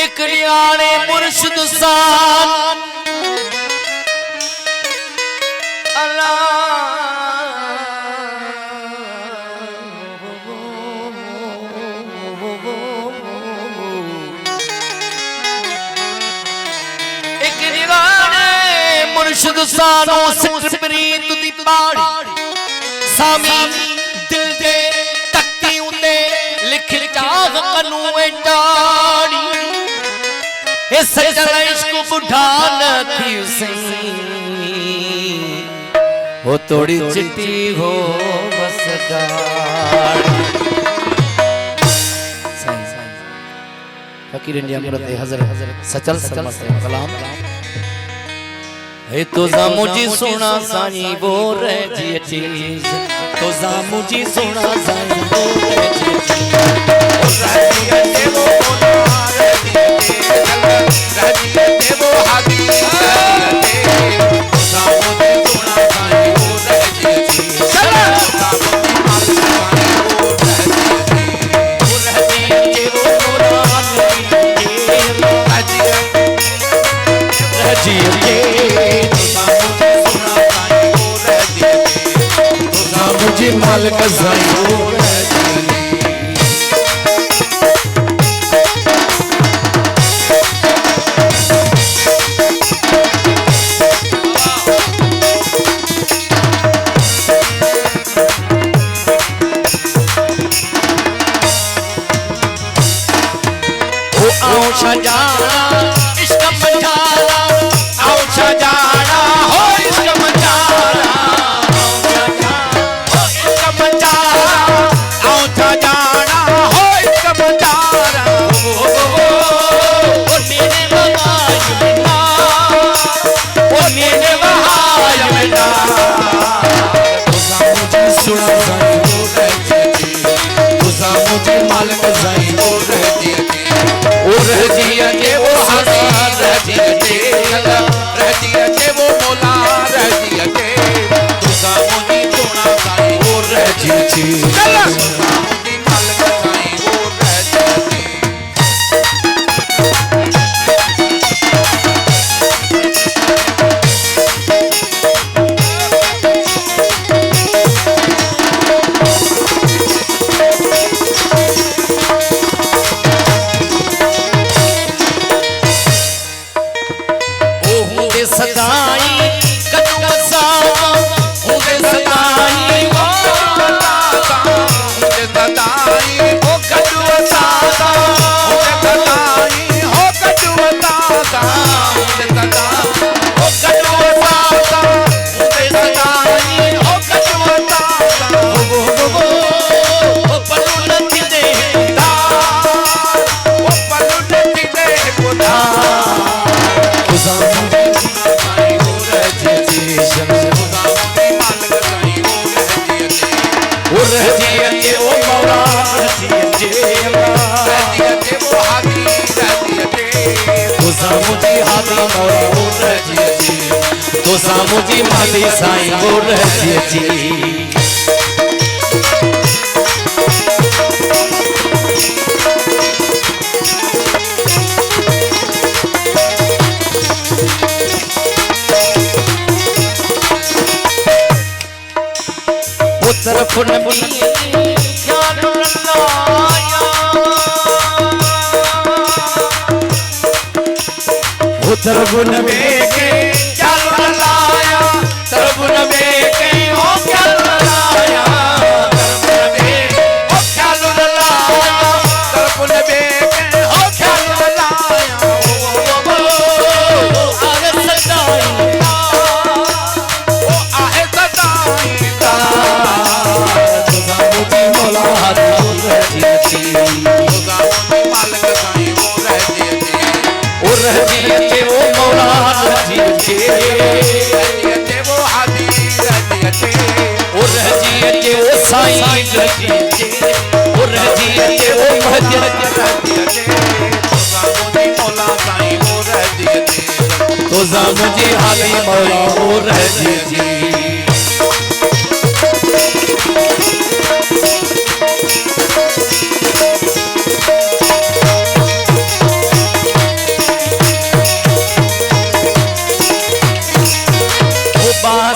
एक न्याणे मुर्शिद सान एक न्याणे मुर्शिद सानो सिट प्रीत दी पाड़ी सामी दिल दे तख्ती उते लिख चाह कनू डाड़ी सजल इश्क बुढ़ा न थी सही हो थोड़ी चिट्टी हो बस फकीर इंडिया मुरत हजरत सचल सचल कलाम हे तो मुझी सुना साई वो रह जी चीज तो मुझी सुना साई वो रह जी चीज वो देवो हादी मुझे मालिक साईं सजाना इश्क मचाना आओ सजाना हो इश्क मचाना आओ इश्क मचाना आओ सजाना हो इश्क मचाना ओ नीने बहाय बिना ओ नीने बहाय बिना मुझे सुना साईं वो रहती तुझा मुझे मालिक साईं वो रहती रहजिया के वो हज़ार रहजिया के रहजिया के वो मौला रहजिया के तुझा मुझी सोना साईं वो रहजिया के तुझा मुझी मालिक साईं वो रहजिया के सदाई कदू बसावा मुझे सदाई वो बताता मुझे सदाई हो कदू बसाता मुझे सदाई हो कदू बसाता मुझे सदा हो कदू बसाता मुझे सदाई हो कदू बसाता वो पलू नथी दे दा वो पलू नथी दे बुधा मुझी माली साईं वो रहजिया जी तरफ नबी ज्ञान लाया वो तरफ नबी के ज्ञान लाया तरफ नबी के हो ज्ञान लाया तरफ नबी हो ज्ञान लाया तरफ नबी के हो ज्ञान लाया ओ आगे सदाई ओ आहे सदाई मालिक साईं वो रहजिया के वो मौला रहजिया के वो हादी रहजिया के वो रहजिया के वो साईं रहजिया के वो रजिया ते वो महजिया रहजिया ते तुझा मुझे मौला साईं वो रहजिया ते तुझा मुझे हाली मौला वो रहजिया जी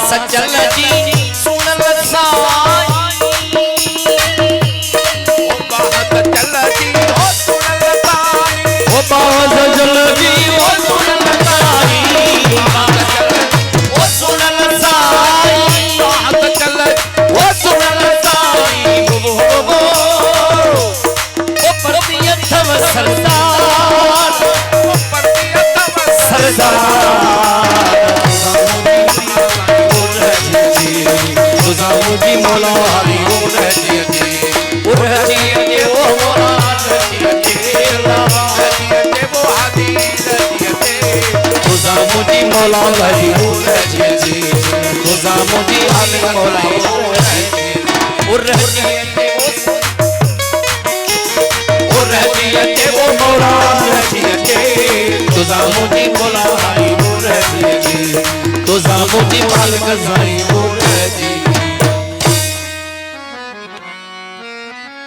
सजल जी सुनल साई ओ बात चल जी ओ सुनल साई ओ बात चल जी ओ सुनल साई बात चल ओ सुनल साई बात चल ओ सुनल साई ओ परदियतव सरदार ओ परदियतव सरदार तुझा मुझे मौला हाली वो रहजिया ते वो रहजिया ते वो मौला रहजिया ते रहजिया ते वो हाली रहजिया ते तुझा मुझे मौला हाली वो रहजिया ते तुझा मुझे हाली मौला वो रहजिया ते वो रहजिया ते वो मौला रहजिया ते तुझा मुझे मौला हाली वो रहजिया ते तुझा मुझे मालिक साईं